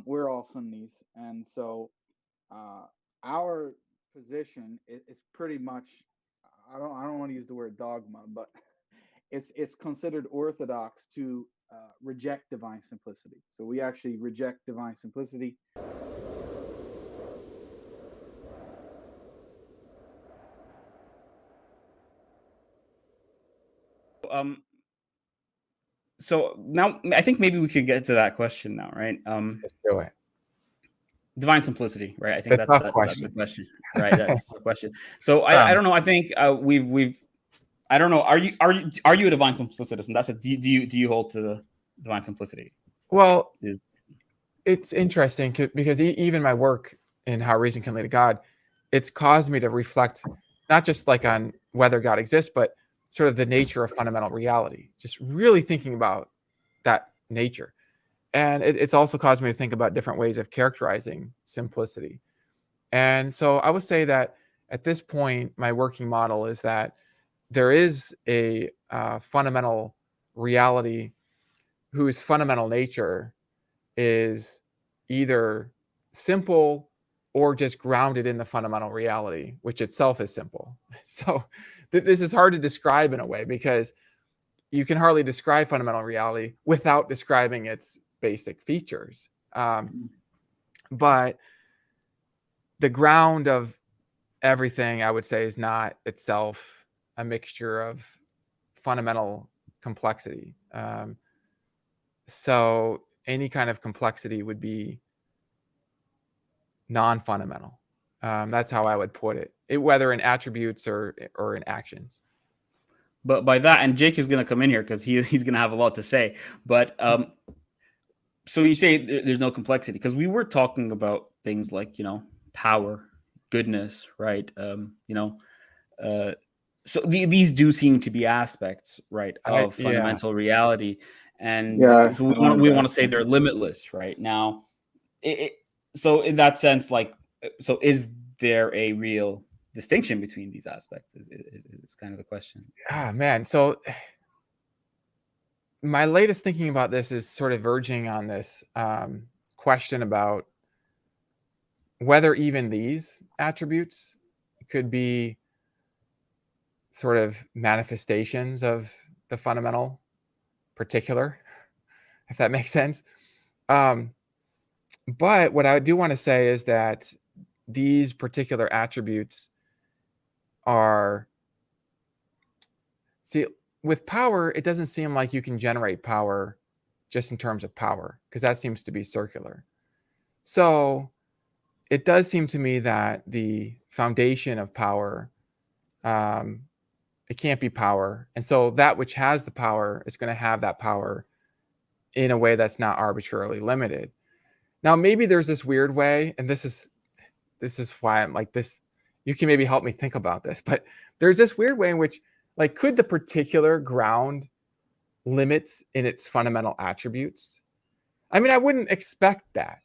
We're all Sunnis, and so our position is pretty much. I don't want to use the word dogma, but it's considered orthodox to reject divine simplicity. So we actually reject divine simplicity. Um, so now I think maybe we could get to that question now, right? Let's do it. Divine simplicity, right? I think The that's tough that's the question. question, right? That's the question. So I don't know. I think we've I don't know. Are you a divine simplicist? And that's a do you hold to the divine simplicity? Well, Is it's interesting because even my work in how reason can lead to God, it's caused me to reflect not just like on whether God exists, but sort of the nature of fundamental reality. Just really thinking about that nature. And it's also caused me to think about different ways of characterizing simplicity. And so I would say that at this point, my working model is that there is a fundamental reality whose fundamental nature is either simple or just grounded in the fundamental reality, which itself is simple. So this is hard to describe in a way because you can hardly describe fundamental reality without describing its basic features. But the ground of everything, I would say, is not itself a mixture of fundamental complexity. So any kind of complexity would be non-fundamental. That's how I would put it, whether in attributes or in actions. but by that, and Jake is going to come in here because he's going to have a lot to say. But so you say there's no complexity because we were talking about things like power, goodness, right? Uh, so these do seem to be aspects, right, of Yeah. fundamental reality, and Yeah, so I wanted we to want to ask say that. they're limitless, right? Now, so in that sense, like, so is there a real distinction between these aspects? Is kind of the question. Ah, man. So my latest thinking about this is sort of verging on this question about whether even these attributes could be sort of manifestations of the fundamental particular, if that makes sense. But what I do want to say is that these particular attributes are, see, with power, it doesn't seem like you can generate power just in terms of power, because that seems to be circular. So it does seem to me that the foundation of power, it can't be power. And so that which has the power is going to have that power in a way that's not arbitrarily limited. Now, maybe there's this weird way, and this is why I'm like this. You can maybe help me think about this, but there's this weird way in which, like, could the particular ground limits in its fundamental attributes? I mean, I wouldn't expect that.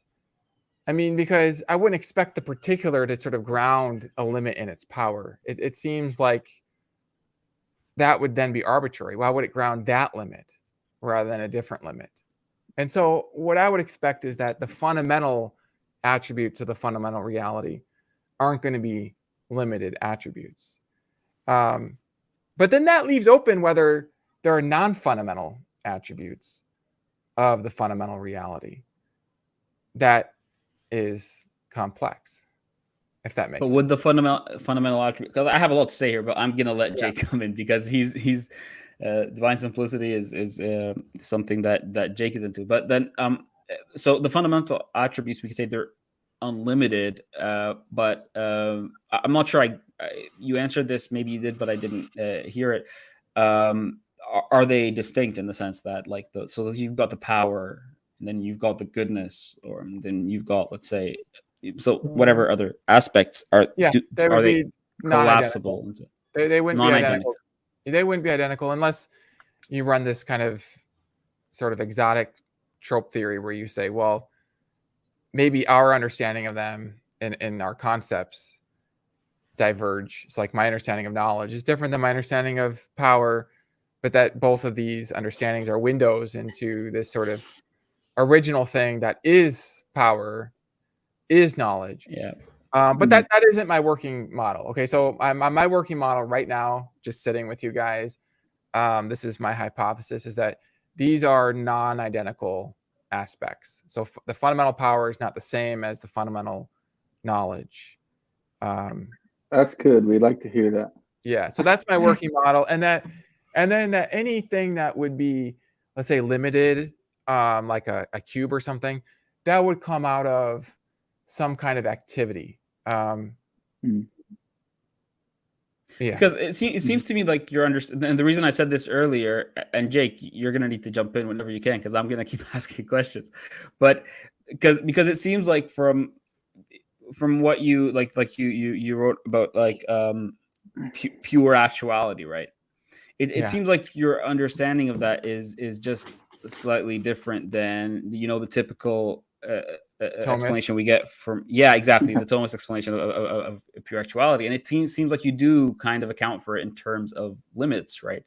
I mean, because I wouldn't expect the particular to sort of ground a limit in its power. It seems like that would then be arbitrary. Why would it ground that limit rather than a different limit? And so what I would expect is that the fundamental attributes of the fundamental reality aren't going to be limited attributes. But then that leaves open whether there are non-fundamental attributes of the fundamental reality that is complex, if that makes But sense. would the fundamental attribute? Because I have a lot to say here, but I'm gonna let Yeah. Jake come in because he's divine simplicity is something that Jake is into. But then so the fundamental attributes, we could say they're unlimited. But I'm not sure. You answered this, maybe you did, but I didn't hear it. Are they distinct in the sense that, like, so you've got the power, and then you've got the goodness, or then you've got, let's say, so whatever other aspects Yeah, they are would they be non-identical. collapsible into They wouldn't be non-identical? identical. They wouldn't be identical unless you run this kind of sort of exotic trope theory where you say, well, maybe our understanding of them and our concepts diverge. It's like my understanding of knowledge is different than my understanding of power, but that both of these understandings are windows into this sort of original thing that is power is knowledge. Yeah. But that isn't my working model. Okay, so my working model right now, just sitting with you guys, this is my hypothesis, is that these are non-identical aspects. So the fundamental power is not the same as the fundamental knowledge. That's good. We'd like to hear that. Yeah, so that's my working model, and then that anything that would be, let's say, limited, like a cube or something, that would come out of some kind of activity. Yeah. Because it seems to me like you're understanding. And the reason I said this earlier, and Jake, you're gonna need to jump in whenever you can, because I'm gonna keep asking questions. But because it seems like from what you you wrote about, like pure actuality, right? It seems like your understanding of that is just slightly different than the typical explanation we get from the Thomist explanation of pure actuality, and it seems like you do kind of account for it in terms of limits, right?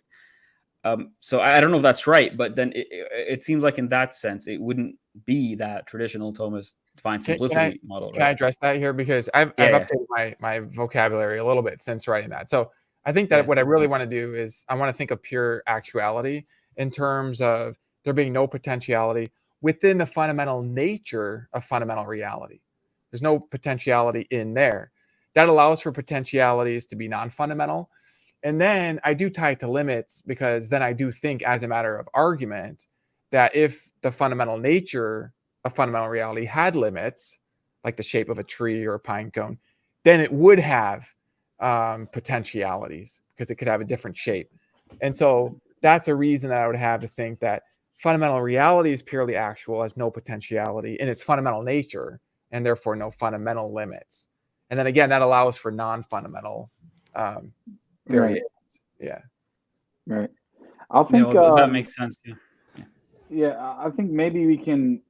So I don't know if that's right, but then it seems like in that sense it wouldn't be that traditional Thomist divine simplicity model. Can I address that here, because I've updated my vocabulary a little bit since writing that. So I think that what I really want to do is I want to think of pure actuality in terms of there being no potentiality within the fundamental nature of fundamental reality. There's no potentiality in there. That allows for potentialities to be non-fundamental. And then I do tie it to limits, because then I do think, as a matter of argument, that if the fundamental nature of fundamental reality had limits, like the shape of a tree or a pine cone, then it would have potentialities, because it could have a different shape. And so that's a reason that I would have to think that fundamental reality is purely actual, has no potentiality in its fundamental nature, and therefore no fundamental limits. And then again, that allows for non-fundamental variations. Yeah. Right. I think that makes sense. Yeah, I think maybe we can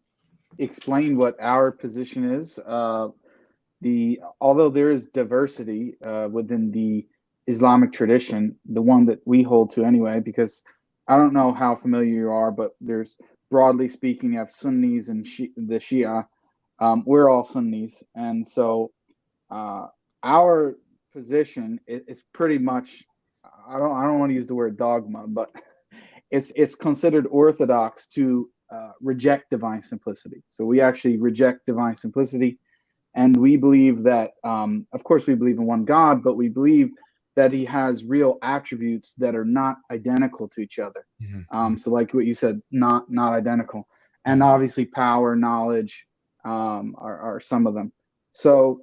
explain what our position is. Although there is diversity within the Islamic tradition, the one that we hold to anyway, because I don't know how familiar you are, but there's, broadly speaking, you have Sunnis and the Shia. We're all Sunnis, and so our position is pretty much, I don't want to use the word dogma, but it's considered orthodox to reject divine simplicity. So we actually reject divine simplicity, and we believe that, of course, we believe in one God, but we believe that he has real attributes that are not identical to each other. So like what you said, not identical. And obviously power, knowledge are some of them. So,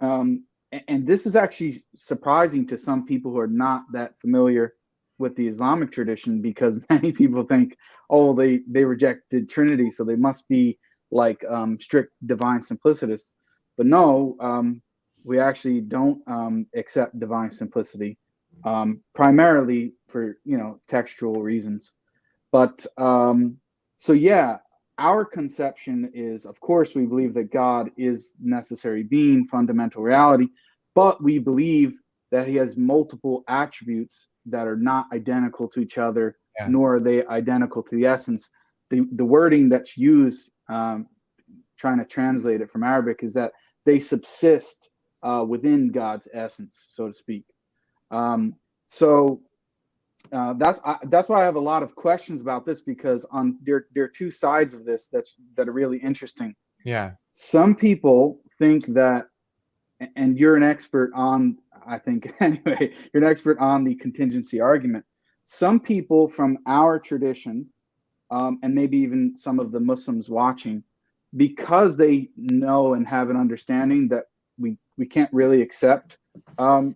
and this is actually surprising to some people who are not that familiar with the Islamic tradition, because many people think, oh, they rejected Trinity, so they must be like strict divine simplicists. But no, we actually don't accept divine simplicity, primarily for textual reasons. But so yeah, our conception is, of course, we believe that God is necessary being, fundamental reality, but we believe that he has multiple attributes that are not identical to each other, nor are they identical to the essence. The wording that's used, trying to translate it from Arabic, is that they subsist within God's essence, so to speak. So that's why I have a lot of questions about this, because there are two sides of this that are really interesting. Yeah. Some people think that, and you're an expert on, I think anyway, you're an expert on the contingency argument. Some people from our tradition, and maybe even some of the Muslims watching, because they know and have an understanding that we can't really accept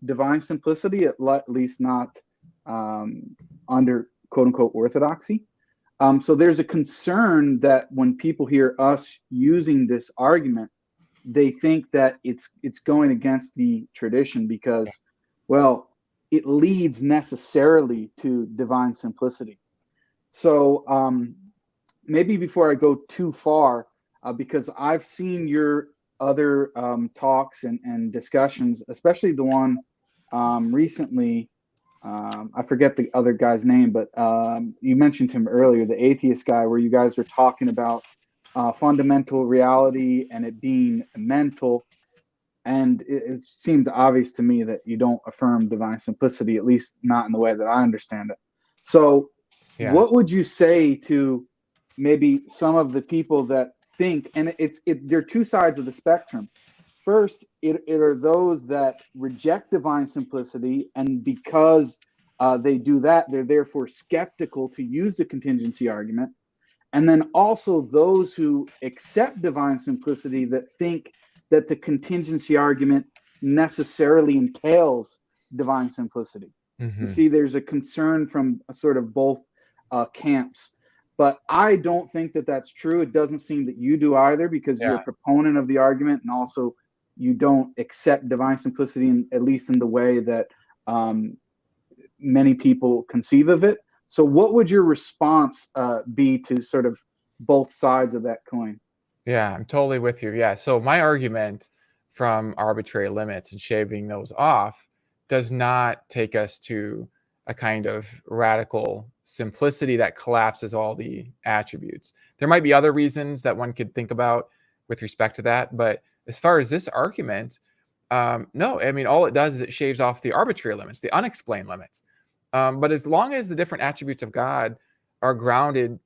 divine simplicity, at least not under quote unquote orthodoxy. So there's a concern that when people hear us using this argument, they think that it's going against the tradition, because, well, it leads necessarily to divine simplicity. So maybe before I go too far, because I've seen your other talks and discussions, especially the one recently. I forget the other guy's name, but you mentioned him earlier, the atheist guy, where you guys were talking about fundamental reality and it being mental. And it seemed obvious to me that you don't affirm divine simplicity, at least not in the way that I understand it. So what would you say to maybe some of the people that think, and there are two sides of the spectrum. First, it are those that reject divine simplicity, and because they do that, they're therefore skeptical to use the contingency argument. And then also those who accept divine simplicity that think that the contingency argument necessarily entails divine simplicity. You see, there's a concern from sort of both camps. But I don't think that that's true. It doesn't seem that you do either, because you're a proponent of the argument, and also you don't accept divine simplicity, at least in the way that many people conceive of it. So what would your response be to sort of both sides of that coin? Yeah, I'm totally with you. Yeah. So my argument from arbitrary limits and shaving those off does not take us to a kind of radical simplicity that collapses all the attributes. There might be other reasons that one could think about with respect to that. But as far as this argument, no, I mean, all it does is it shaves off the arbitrary limits, the unexplained limits. But as long as the different attributes of God are grounded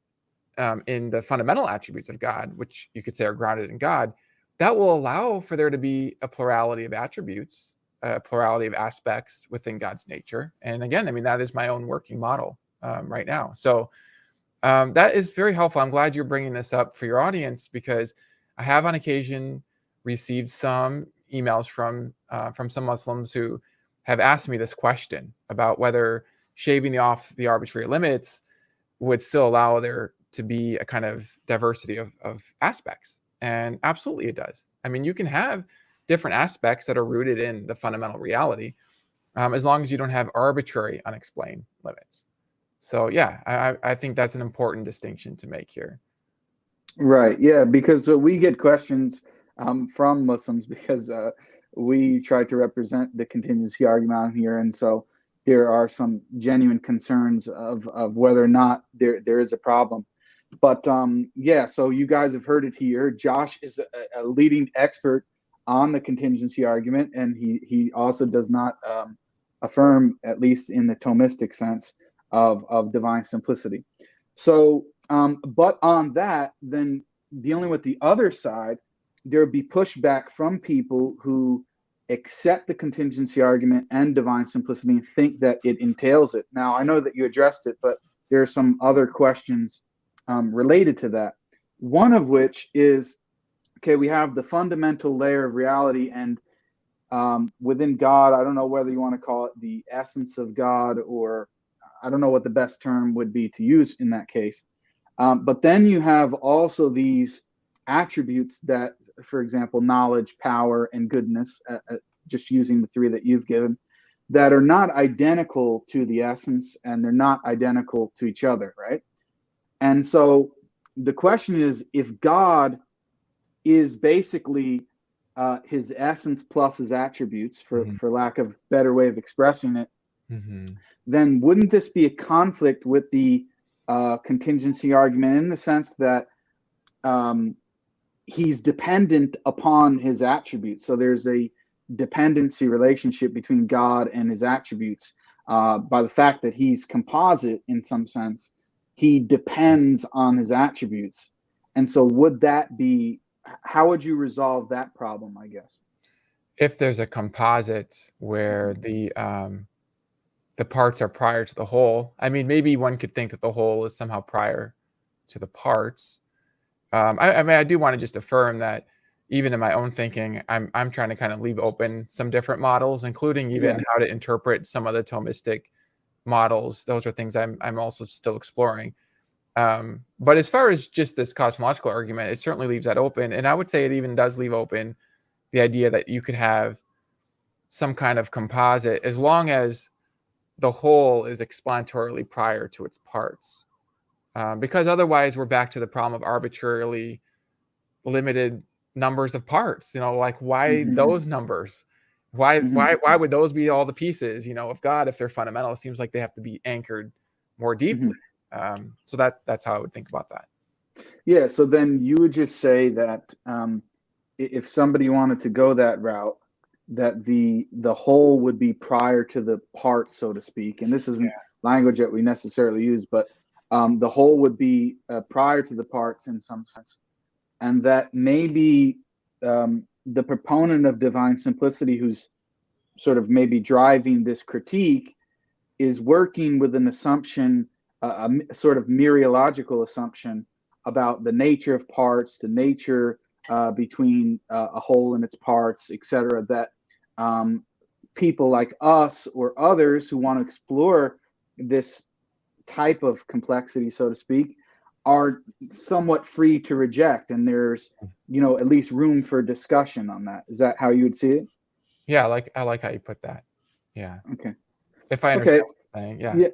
in the fundamental attributes of God, which you could say are grounded in God, that will allow for there to be a plurality of attributes, a plurality of aspects within God's nature. And again, I mean, that is my own working model right now. So that is very helpful. I'm glad you're bringing this up for your audience, because I have on occasion received some emails from some Muslims who have asked me this question about whether shaving off the arbitrary limits would still allow there to be a kind of diversity of aspects. And absolutely it does. I mean, you can have different aspects that are rooted in the fundamental reality, as long as you don't have arbitrary unexplained limits. So yeah, I think that's an important distinction to make here. Right. Yeah, because we get questions from Muslims, because we try to represent the contingency argument on here. And so there are some genuine concerns of whether or not there is a problem. But yeah, so you guys have heard it here. Josh is a leading expert on the contingency argument, and he also does not affirm, at least in the Thomistic sense, of divine simplicity. So, but on that, then dealing with the other side, there would be pushback from people who accept the contingency argument and divine simplicity and think that it entails it. Now, I know that you addressed it, but there are some other questions related to that. One of which is, okay, we have the fundamental layer of reality, and within God, I don't know whether you want to call it the essence of God, or I don't know what the best term would be to use in that case. But then you have also these attributes that, for example, knowledge, power, and goodness, just using the three that you've given, that are not identical to the essence, and they're not identical to each other, right? And so the question is, if God is basically his essence plus his attributes, for lack of better way of expressing it, then wouldn't this be a conflict with the contingency argument, in the sense that he's dependent upon his attributes? So there's a dependency relationship between God and his attributes by the fact that he's composite in some sense. He depends on his attributes. And so would that be, how would you resolve that problem, I guess? If there's a composite where the parts are prior to the whole, I mean, maybe one could think that the whole is somehow prior to the parts. I mean, I do want to just affirm that even in my own thinking, I'm trying to kind of leave open some different models, including even how to interpret some of the Thomistic models. Those are things I'm also still exploring. But as far as just this cosmological argument, it certainly leaves that open. And I would say it even does leave open the idea that you could have some kind of composite, as long as the whole is explanatorily prior to its parts. Because otherwise we're back to the problem of arbitrarily limited numbers of parts. Like, why those numbers? Why would those be all the pieces, of God, if they're fundamental? It seems like they have to be anchored more deeply. So that's how I would think about that. Yeah, so then you would just say that if somebody wanted to go that route, that the whole would be prior to the part, so to speak. And this isn't language that we necessarily use, but the whole would be prior to the parts in some sense. And that maybe the proponent of divine simplicity, who's sort of maybe driving this critique, is working with an assumption, a sort of mereological assumption about the nature of parts, the nature between a whole and its parts, etc. That people like us or others who want to explore this type of complexity, so to speak, are somewhat free to reject, and there's, at least room for discussion on that. Is that how you would see it? Yeah, I like how you put that. Yeah. Okay. If I understand Okay. what you're saying, yeah. Yeah.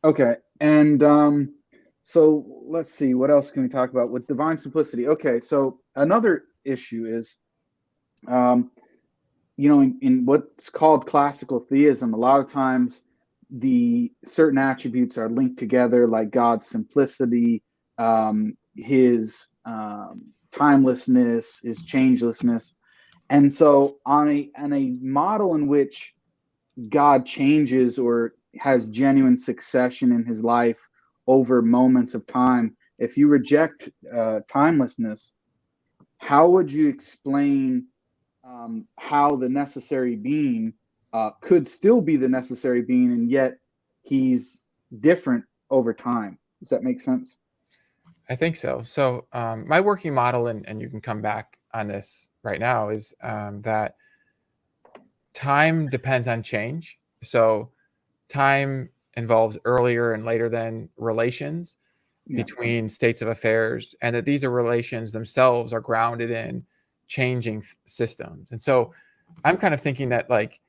Okay. And so let's see, what else can we talk about with divine simplicity? Okay, so another issue is, in what's called classical theism, a lot of times the certain attributes are linked together, like God's simplicity, his timelessness, his changelessness. And so on a model in which God changes or has genuine succession in his life over moments of time, if you reject timelessness, how would you explain how the necessary being could still be the necessary being, and yet he's different over time? Does that make sense? I think so. So my working model, and you can come back on this right now, is that time depends on change. So time involves earlier and later than relations between states of affairs, and that these are relations themselves are grounded in changing systems. And so I'm kind of thinking that, like,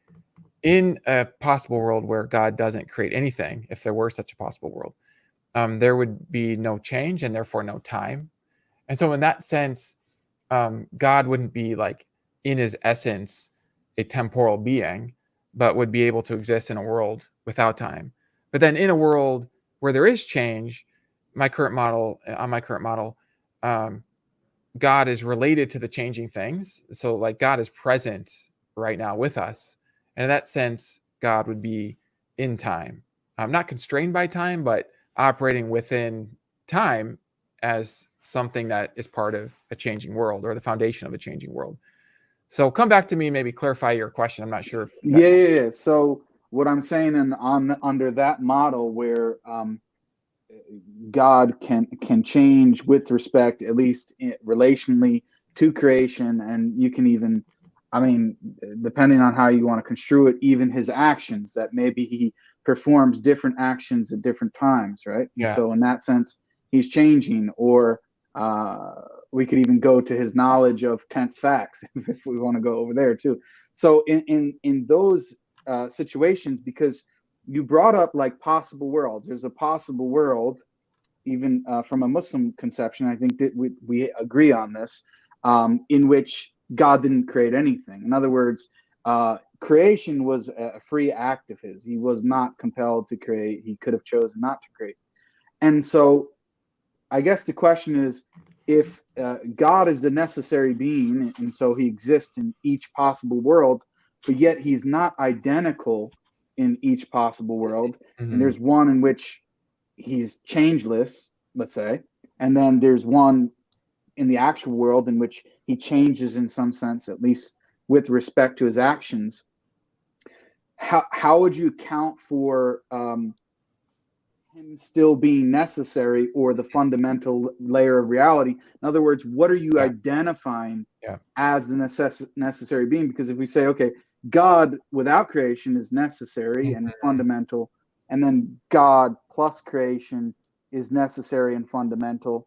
in a possible world where God doesn't create anything, if there were such a possible world, there would be no change and therefore no time. And so in that sense, God wouldn't be, like, in his essence a temporal being, but would be able to exist in a world without time. But then in a world where there is change, my current model, God is related to the changing things. So, like, God is present right now with us. And in that sense, God would be in time. Not constrained by time, but operating within time as something that is part of a changing world, or the foundation of a changing world. So come back to me and maybe clarify your question. I'm not sure if that... Yeah. So what I'm saying, under that model where God can change with respect, at least relationally, to creation, and you can even, depending on how you want to construe it, even his actions, that maybe he performs different actions at different times, right? And Yeah. so in that sense, he's changing. Or we could even go to his knowledge of tense facts if we want to go over there too. So in those situations, because you brought up, like, possible worlds, there's a possible world, even from a Muslim conception, I think that we agree on this, in which God didn't create anything. In other words, creation was a free act of his. He was not compelled to create. He could have chosen not to create. And so I guess the question is, if God is the necessary being, and so he exists in each possible world, but yet he's not identical in each possible world, and there's one in which he's changeless, let's say, and then there's one in the actual world in which he changes in some sense, at least with respect to his actions. How would you account for him still being necessary, or the fundamental layer of reality? In other words, what are you identifying as the necessary being? Because if we say, okay, God without creation is necessary and fundamental, and then God plus creation is necessary and fundamental,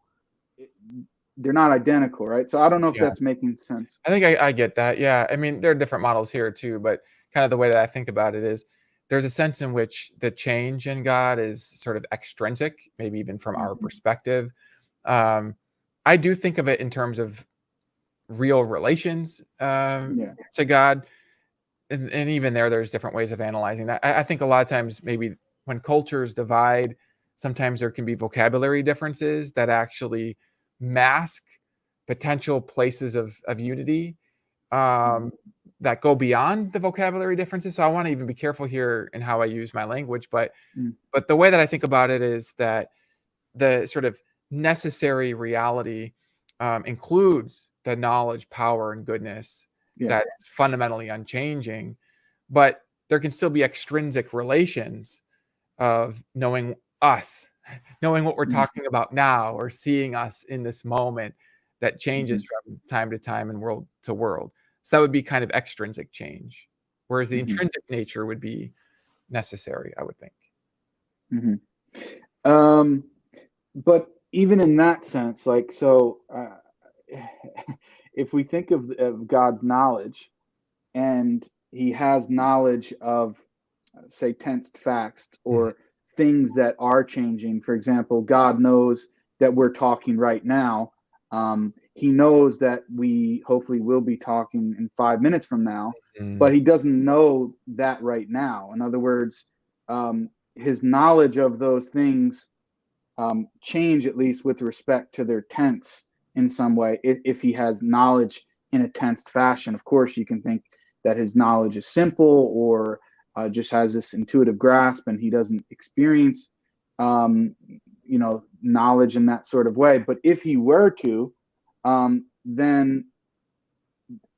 they're not identical, right? So I don't know if that's making sense. I think I get that. Yeah. I mean, there are different models here too, but kind of the way that I think about it is, there's a sense in which the change in God is sort of extrinsic, maybe even from our perspective. I do think of it in terms of real relations to God. And even there's different ways of analyzing that. I think a lot of times, maybe when cultures divide, sometimes there can be vocabulary differences that actually mask potential places of unity that go beyond the vocabulary differences. So I want to even be careful here in how I use my language, but the way that I think about it is that the sort of necessary reality includes the knowledge, power, and goodness that's fundamentally unchanging, but there can still be extrinsic relations of knowing us, knowing what we're talking about now, or seeing us in this moment that changes from time to time and world to world. So that would be kind of extrinsic change, whereas the intrinsic nature would be necessary, I would think. But even in that sense, like, so if we think of God's knowledge, and he has knowledge of, say, tensed facts or things that are changing. For example, God knows that we're talking right now. He knows that we hopefully will be talking in 5 minutes from now, but he doesn't know that right now. In other words, his knowledge of those things change, at least with respect to their tense in some way, if he has knowledge in a tensed fashion. Of course, you can think that his knowledge is simple, or just has this intuitive grasp, and he doesn't experience knowledge in that sort of way. But if he were to, then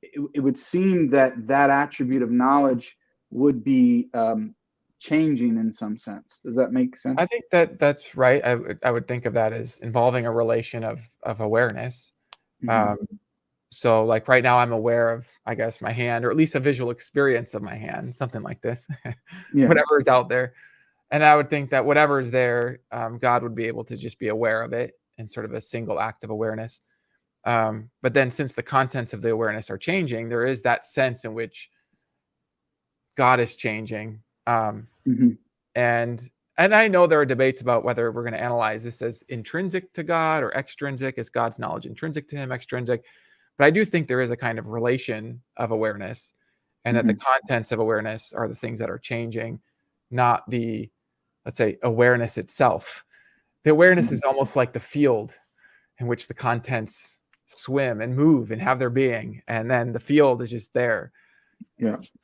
it would seem that attribute of knowledge would be changing in some sense. Does that make sense? I think that's right. I would think of that as involving a relation of awareness. So like right now I'm aware of, I guess, my hand, or at least a visual experience of my hand, something like this, whatever is out there. And I would think that whatever is there, God would be able to just be aware of it in sort of a single act of awareness. But then since the contents of the awareness are changing, there is that sense in which God is changing. And I know there are debates about whether we're going to analyze this as intrinsic to God or extrinsic. Is God's knowledge intrinsic to him, extrinsic? But I do think there is a kind of relation of awareness, and that the contents of awareness are the things that are changing, not the, let's say, awareness itself. The awareness is almost like the field in which the contents swim and move and have their being, and then the field is just there.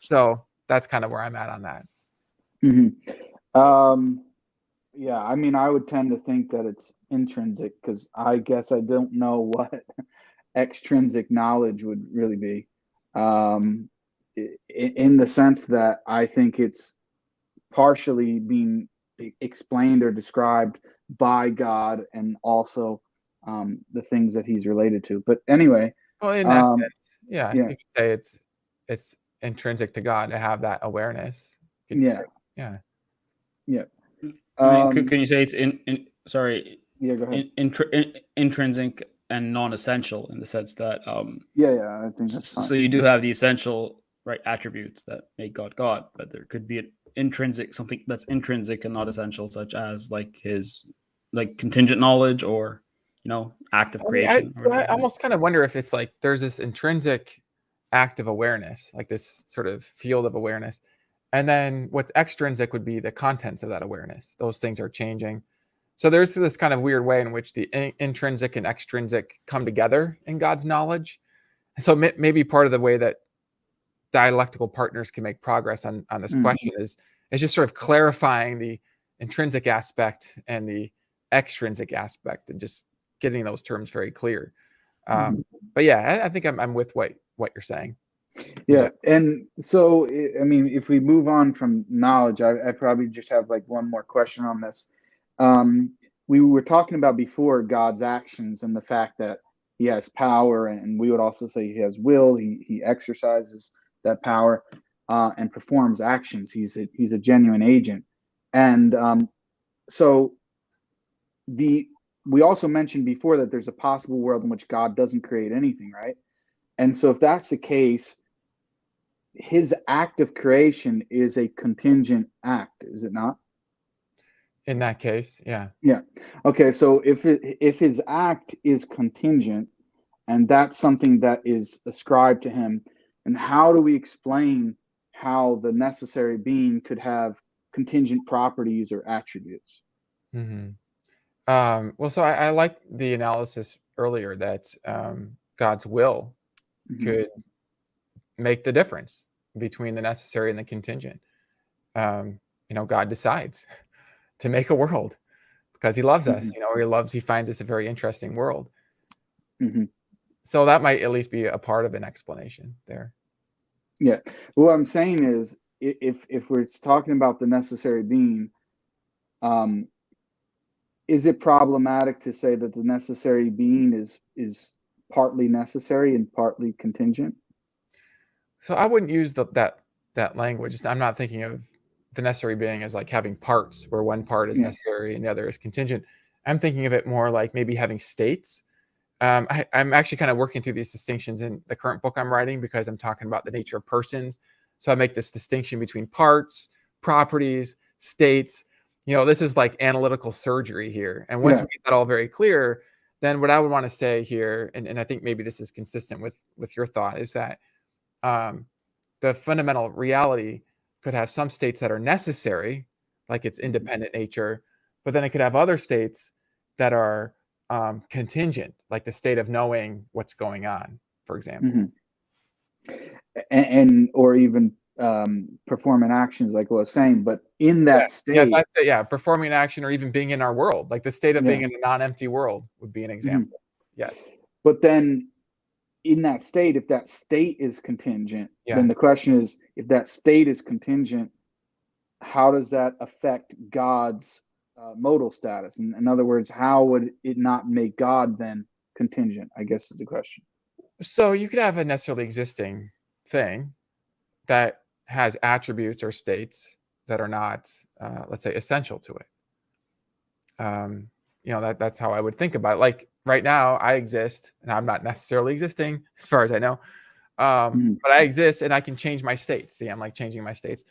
So that's kind of where I'm at on that. I mean, I would tend to think that it's intrinsic, because I guess I don't know what extrinsic knowledge would really be, in the sense that I think it's partially being explained or described by God, and also the things that he's related to. But anyway, well, in that sense, you could say it's intrinsic to God to have that awareness. Can you say it's sorry? Yeah, go ahead. Intrinsic and non-essential, in the sense that I think that's fine. So you do have the essential attributes that make God God, but there could be an intrinsic, something that's intrinsic and not essential, such as like his contingent knowledge, or act of creation. I almost kind of wonder if it's like there's this intrinsic act of awareness, like this sort of field of awareness, and then what's extrinsic would be the contents of that awareness. Those things are changing. So there's this kind of weird way in which the intrinsic and extrinsic come together in God's knowledge. And so maybe part of the way that dialectical partners can make progress on this question is just sort of clarifying the intrinsic aspect and the extrinsic aspect, and just getting those terms very clear. But I think I'm with what you're saying. Yeah. And so, I mean, if we move on from knowledge, I probably just have like one more question on this. We were talking about before God's actions, and the fact that he has power, and we would also say he has will. He exercises that power and performs actions. He's a genuine agent. And so we also mentioned before that there's a possible world in which God doesn't create anything, right? And so if that's the case, his act of creation is a contingent act, is it not? In that case, yeah. Okay, so if his act is contingent, and that's something that is ascribed to him, and how do we explain how the necessary being could have contingent properties or attributes? Well, so I like the analysis earlier that God's will could make the difference between the necessary and the contingent. God decides to make a world because he loves us, he finds us a very interesting world. So that might at least be a part of an explanation there. Yeah. What I'm saying is, if we're talking about the necessary being, is it problematic to say that the necessary being is partly necessary and partly contingent? So I wouldn't use that language. I'm not thinking of the necessary being as like having parts where one part is necessary and the other is contingent. I'm thinking of it more like maybe having states. I'm actually kind of working through these distinctions in the current book I'm writing because I'm talking about the nature of persons. So I make this distinction between parts, properties, states. This is like analytical surgery here. And once we get that all very clear, then what I would want to say here, and I think maybe this is consistent with your thought, is that the fundamental reality could have some states that are necessary, like its independent nature, but then it could have other states that are contingent, like the state of knowing what's going on, for example. And or even performing actions, like I was saying, but in that state. Performing action or even being in our world, like the state of being in a non-empty world would be an example. Yes. But then in that state, if that state is contingent, then the question is, if that state is contingent, how does that affect God's modal status? In other words, how would it not make God then contingent, I guess is the question. So you could have a necessarily existing thing that has attributes or states that are not, let's say, essential to it. That's how I would think about it. Like right now, I exist, and I'm not necessarily existing as far as I know, but I exist, and I can change my states. See, I'm like changing my states.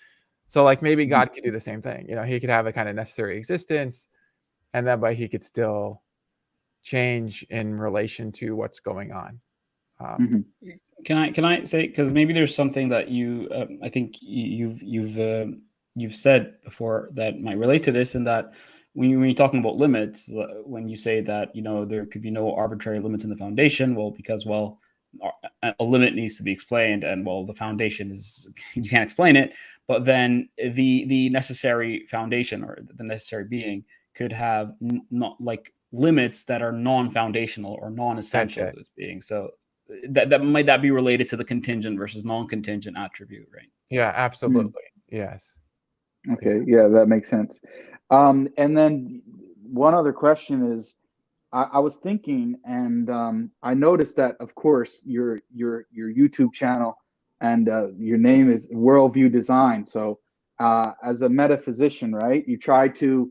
So like maybe God could do the same thing. He could have a kind of necessary existence, and that way he could still change in relation to what's going on. Can I say, because maybe there's something that you I think you've said before that might relate to this, and that when you're talking about limits, when you say that there could be no arbitrary limits in the foundation, because a limit needs to be explained, and the foundation is, you can't explain it, but then the necessary foundation or the necessary being could have not like limits that are non-foundational or non-essential to its being. So that might be related to the contingent versus non-contingent attribute, right? Yeah, absolutely. Yes. Okay. Yeah, that makes sense. And then one other question is, I was thinking, and I noticed that, of course, your YouTube channel and your name is Worldview Design. So as a metaphysician, right, you try to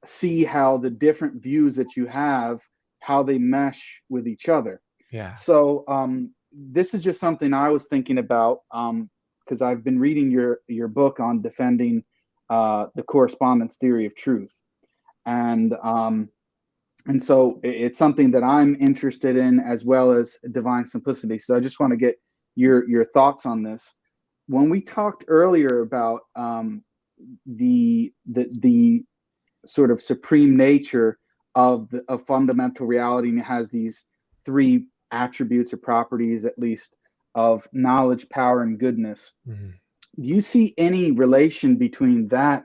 see how the different views that you have, how they mesh with each other. Yeah. So this is just something I was thinking about because I've been reading your book on defending the correspondence theory of truth, and so it's something that I'm interested in, as well as divine simplicity. So I just want to get your thoughts on this. When we talked earlier about the sort of supreme nature of fundamental reality, and it has these three attributes or properties, at least, of knowledge, power, and goodness. Do you see any relation between that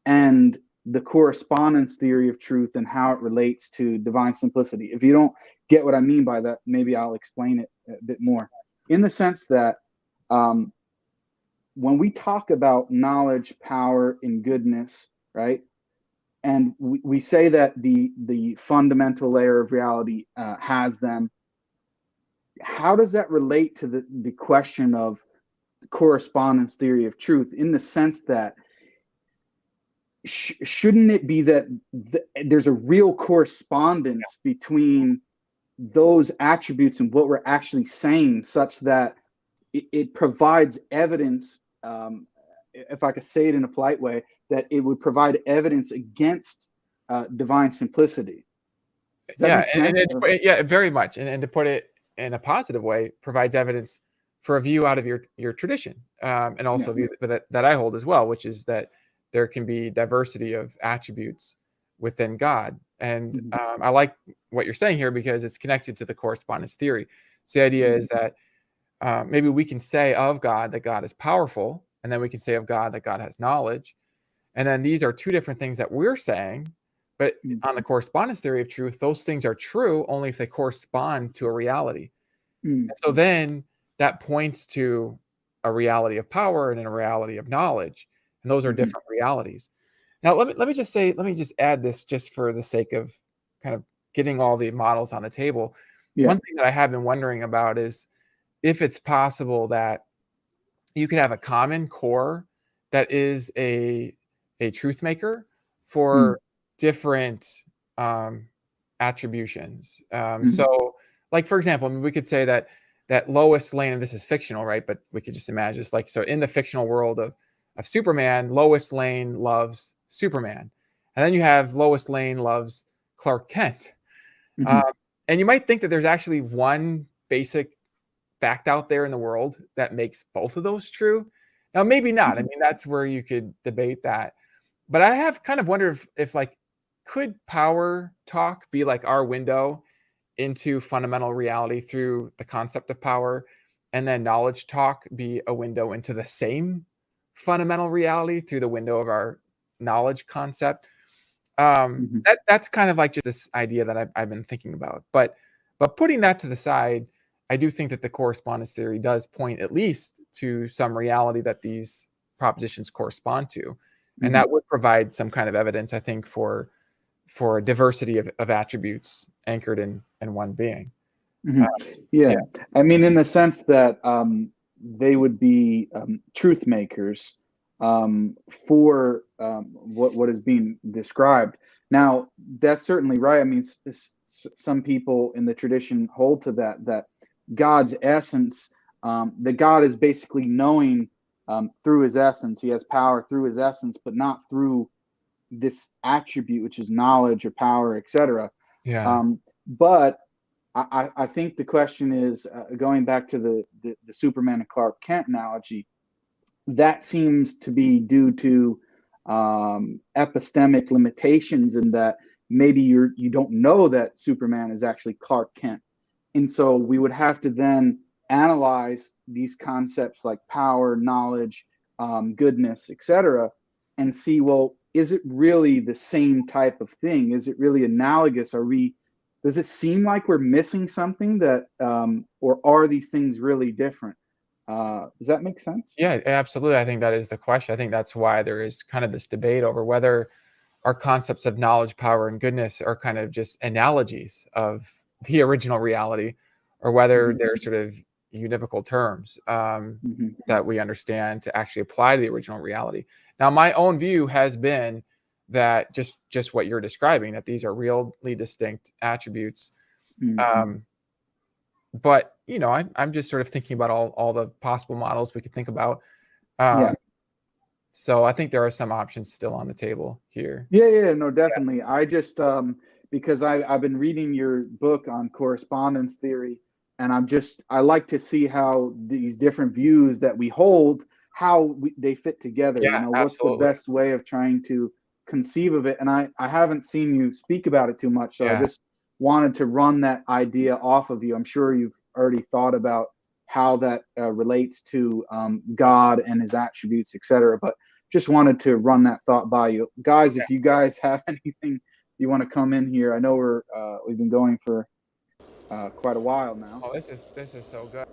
and the correspondence theory of truth and how it relates to divine simplicity? If you don't get what I mean by that, maybe I'll explain it a bit more, in the sense that when we talk about knowledge, power, and goodness, right, and we say that the fundamental layer of reality has them, how does that relate to the question of correspondence theory of truth, in the sense that shouldn't it be that there's a real correspondence between those attributes and what we're actually saying, such that it provides evidence, if I could say it in a polite way, that it would provide evidence against divine simplicity? Does that make sense? Yeah, very much. And to put it in a positive way, provides evidence for a view out of your tradition, and also a view that I hold as well, which is that there can be diversity of attributes within God. And I like what you're saying here because it's connected to the correspondence theory. So the idea is that maybe we can say of God that God is powerful, and then we can say of God that God has knowledge. And then these are two different things that we're saying. But on the correspondence theory of truth, those things are true only if they correspond to a reality. And so then that points to a reality of power and a reality of knowledge. And those are different realities. Now, let me just add this just for the sake of kind of getting all the models on the table. Yeah. One thing that I have been wondering about is if it's possible that you could have a common core that is a truth maker for different attributions. So, like, for example, I mean, we could say that Lois Lane, and this is fictional, right? But we could just imagine it's like, so in the fictional world of Superman, Lois Lane loves Superman. And then you have Lois Lane loves Clark Kent. And you might think that there's actually one basic fact out there in the world that makes both of those true. Now, maybe not. I mean, that's where you could debate that. But I have kind of wondered if like, could power talk be like our window into fundamental reality through the concept of power, and then knowledge talk be a window into the same fundamental reality through the window of our knowledge concept? That's kind of like just this idea that I've been thinking about. But putting that to the side, I do think that the correspondence theory does point at least to some reality that these propositions correspond to. And that would provide some kind of evidence, I think, for a diversity of attributes anchored in one being. Yeah. I mean, in the sense that they would be truth makers for what is being described. Now, that's certainly right. I mean, some people in the tradition hold to that God's essence, that God is basically knowing through his essence. He has power through his essence, but not through this attribute, which is knowledge or power, etc. But I think the question is, going back to the Superman and Clark Kent analogy, that seems to be due to epistemic limitations in that maybe you don't know that Superman is actually Clark Kent. And so we would have to then analyze these concepts like power, knowledge, goodness, etc., and see, well, is it really the same type of thing? Is it really analogous? Does it seem like we're missing something that, or are these things really different? Does that make sense? Yeah, absolutely. I think that is the question. I think that's why there is kind of this debate over whether our concepts of knowledge, power, and goodness are kind of just analogies of the original reality, or whether they're sort of univocal terms that we understand to actually apply to the original reality. Now, my own view has been that just what you're describing, that these are really distinct attributes. But I'm just sort of thinking about all the possible models we could think about. So I think there are some options still on the table here. Yeah, no, definitely. I just because I've been reading your book on correspondence theory, and I like to see how these different views that we hold, they fit together. What's the best way of trying to conceive of it? And I haven't seen you speak about it too much, so I just wanted to run that idea off of you. I'm sure you've already thought about how that relates to God and his attributes, etc. But just wanted to run that thought by you guys. If you guys have anything you want to come in here, I know we've been going for quite a while now. Oh, this is so good.